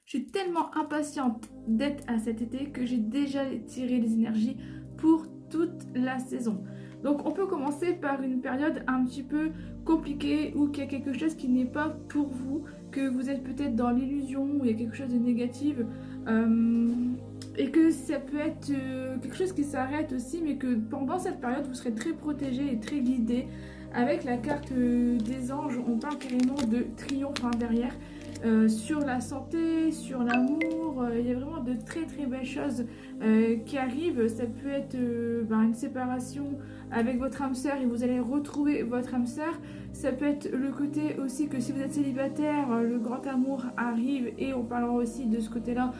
Je suis tellement impatiente d'être à cet été que j'ai déjà tiré les énergies pour toute la saison. Donc on peut commencer par une période un petit peu compliquée où il y a quelque chose qui n'est pas pour vous, que vous êtes peut-être dans l'illusion, où il y a quelque chose de négatif, euh, et que ça peut être quelque chose qui s'arrête aussi, mais que pendant cette période vous serez très protégé et très guidé. Avec la carte des anges, on parle carrément de triomphe derrière. Sur la santé, sur l'amour, il y a vraiment de très très belles choses qui arrivent. Ça peut être une séparation avec votre âme sœur et vous allez retrouver votre âme sœur. Ça peut être le côté aussi que si vous êtes célibataire, le grand amour arrive et on parlera aussi de ce côté-là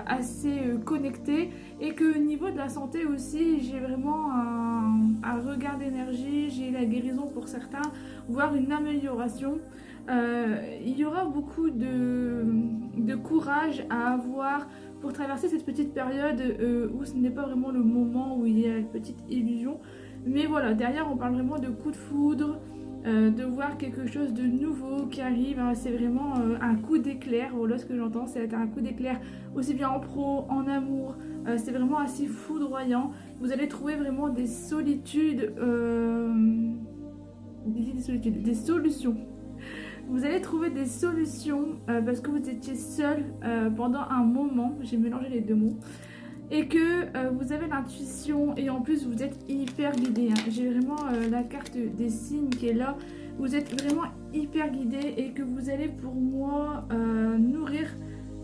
assez connecté. Et que au niveau de la santé aussi, j'ai vraiment un regain d'énergie, j'ai la guérison pour certains, voire une amélioration. Il y aura beaucoup de courage à avoir pour traverser cette petite période où ce n'est pas vraiment le moment où il y a une petite illusion. Mais voilà, derrière on parle vraiment de coup de foudre, de voir quelque chose de nouveau qui arrive. Hein. C'est vraiment un coup d'éclair. Voilà ce que j'entends, c'est un coup d'éclair aussi bien en pro, en amour. C'est vraiment assez foudroyant. Vous allez trouver vraiment des solitudes, des solutions. Vous allez trouver des solutions parce que vous étiez seul pendant un moment, j'ai mélangé les deux mots, et que vous avez l'intuition et en plus vous êtes hyper guidé. Hein. J'ai vraiment la carte des signes qui est là. Vous êtes vraiment hyper guidé et que vous allez pour moi nourrir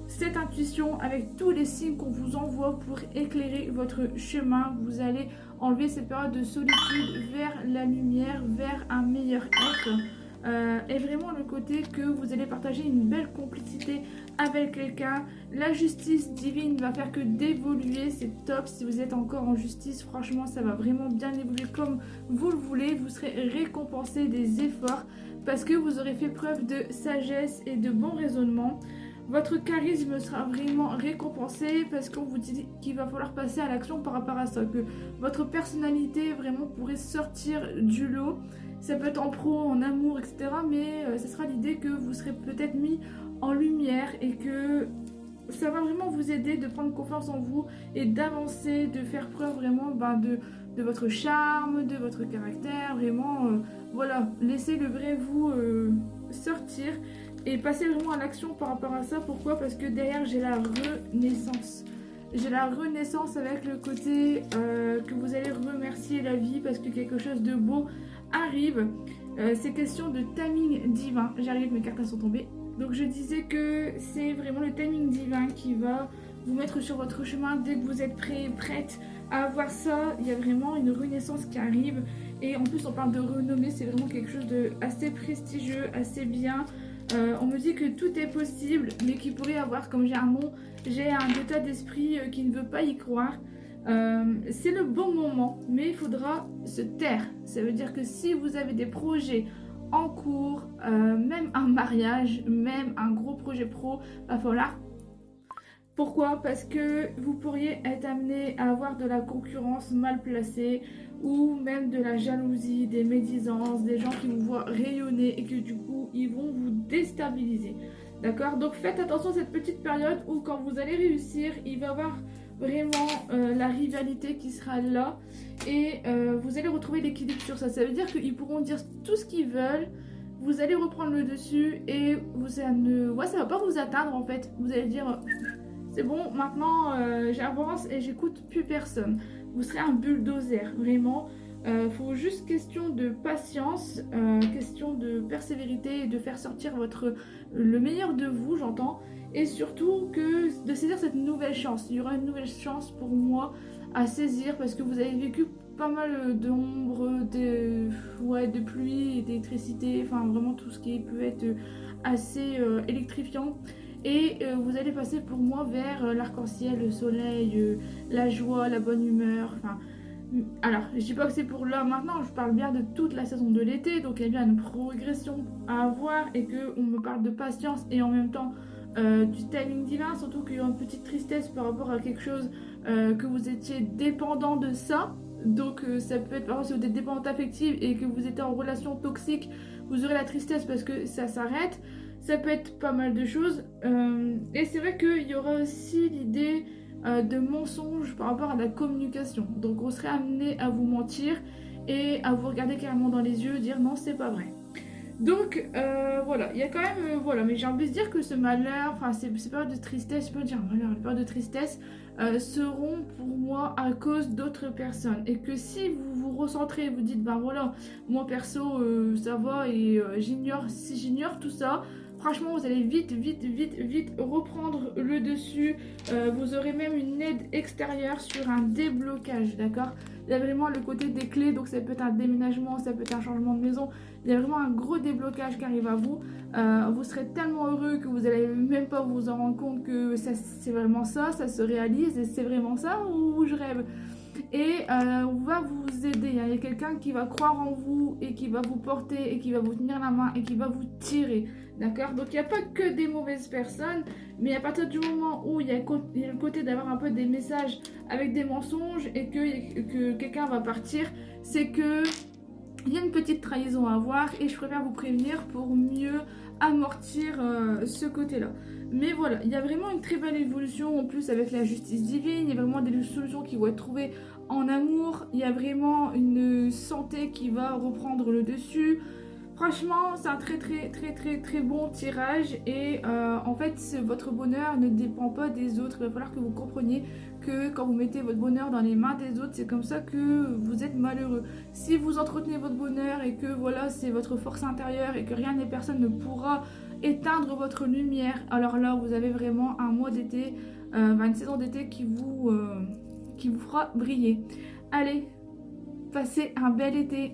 cette intuition avec tous les signes qu'on vous envoie pour éclairer votre chemin. Vous allez enlever cette période de solitude vers la lumière, vers un meilleur être. Et vraiment le côté que vous allez partager une belle complicité avec quelqu'un. La justice divine va faire que d'évoluer, c'est top. Si vous êtes encore en justice, franchement ça va vraiment bien évoluer comme vous le voulez. Vous serez récompensé des efforts parce que vous aurez fait preuve de sagesse et de bon raisonnement. Votre charisme sera vraiment récompensé parce qu'on vous dit qu'il va falloir passer à l'action par rapport à ça, que votre personnalité vraiment pourrait sortir du lot. Ça peut être en pro, en amour, etc. Mais ce sera l'idée que vous serez peut-être mis en lumière et que ça va vraiment vous aider de prendre confiance en vous et d'avancer, de faire preuve vraiment de votre charme, de votre caractère. Vraiment, voilà, laissez le vrai vous sortir et passer vraiment à l'action par rapport à ça. Pourquoi? Parce que derrière, j'ai la renaissance. J'ai la renaissance avec le côté que vous allez remercier la vie parce que quelque chose de beau arrive. C'est question de timing divin. J'arrive, mes cartes sont tombées. Donc je disais que c'est vraiment le timing divin qui va vous mettre sur votre chemin dès que vous êtes prêt, prête à avoir ça. Il y a vraiment une renaissance qui arrive. Et en plus, on parle de renommée, c'est vraiment quelque chose de assez prestigieux, assez bien. On me dit que tout est possible, mais qu'il pourrait y avoir, comme j'ai un état d'esprit qui ne veut pas y croire. C'est le bon moment, mais il faudra se taire. Ça veut dire que si vous avez des projets en cours, même un mariage, même un gros projet pro, va falloir. Pourquoi? Parce que vous pourriez être amené à avoir de la concurrence mal placée ou même de la jalousie, des médisances, des gens qui vous voient rayonner et que du coup ils vont vous déstabiliser. D'accord? Donc faites attention à cette petite période où quand vous allez réussir, il va y avoir vraiment la rivalité qui sera là et vous allez retrouver l'équilibre sur ça. Ça veut dire qu'ils pourront dire tout ce qu'ils veulent. Vous allez reprendre le dessus et ça va pas vous atteindre en fait. Vous allez dire c'est bon, maintenant j'avance et j'écoute plus personne. Vous serez un bulldozer, vraiment. Faut juste question de patience, question de persévérité et de faire sortir le meilleur de vous, j'entends. Et surtout de saisir cette nouvelle chance. Il y aura une nouvelle chance pour moi à saisir parce que vous avez vécu pas mal d'ombre, de pluie, d'électricité, enfin vraiment tout ce qui peut être assez électrifiant. Et vous allez passer pour moi vers l'arc-en-ciel, le soleil, la joie, la bonne humeur. Enfin, alors, je dis pas que c'est pour là maintenant, je parle bien de toute la saison de l'été, donc il y a bien une progression à avoir et qu'on me parle de patience et en même temps du timing divin, surtout qu'il y a une petite tristesse par rapport à quelque chose que vous étiez dépendant de ça. Donc ça peut être par exemple si vous êtes dépendante affective et que vous êtes en relation toxique, vous aurez la tristesse parce que ça s'arrête. Ça peut être pas mal de choses. Et c'est vrai qu'il y aura aussi l'idée de mensonge par rapport à la communication. Donc on serait amené à vous mentir et à vous regarder carrément dans les yeux, dire non, c'est pas vrai. Donc voilà, il y a quand même, voilà, mais j'ai envie de dire que ce malheur, enfin ces périodes de tristesse, je peux dire malheur, les périodes de tristesse seront pour moi à cause d'autres personnes. Et que si vous vous recentrez, vous dites, ben voilà, moi perso, ça va et si j'ignore tout ça, franchement, vous allez vite, vite, vite, vite reprendre le dessus. Vous aurez même une aide extérieure sur un déblocage, d'accord? Il y a vraiment le côté des clés, donc ça peut être un déménagement, ça peut être un changement de maison. Il y a vraiment un gros déblocage qui arrive à vous. Vous serez tellement heureux que vous n'allez même pas vous en rendre compte que c'est vraiment ça, ça se réalise et c'est vraiment ça ou je rêve. Et on va vous aider. Il y a quelqu'un qui va croire en vous et qui va vous porter et qui va vous tenir la main et qui va vous tirer. D'accord? Donc il n'y a pas que des mauvaises personnes, mais à partir du moment où il y a le côté d'avoir un peu des messages avec des mensonges et que quelqu'un va partir, c'est que il y a une petite trahison à avoir et je préfère vous prévenir pour mieux amortir ce côté-là. Mais voilà, il y a vraiment une très belle évolution en plus avec la justice divine, il y a vraiment des solutions qui vont être trouvées en amour, il y a vraiment une santé qui va reprendre le dessus. Franchement, c'est un très très très très très bon tirage et en fait, votre bonheur ne dépend pas des autres. Il va falloir que vous compreniez que quand vous mettez votre bonheur dans les mains des autres, c'est comme ça que vous êtes malheureux. Si vous entretenez votre bonheur et que voilà, c'est votre force intérieure et que rien et personne ne pourra éteindre votre lumière, alors là, vous avez vraiment un mois d'été, une saison d'été qui vous fera briller. Allez, passez un bel été.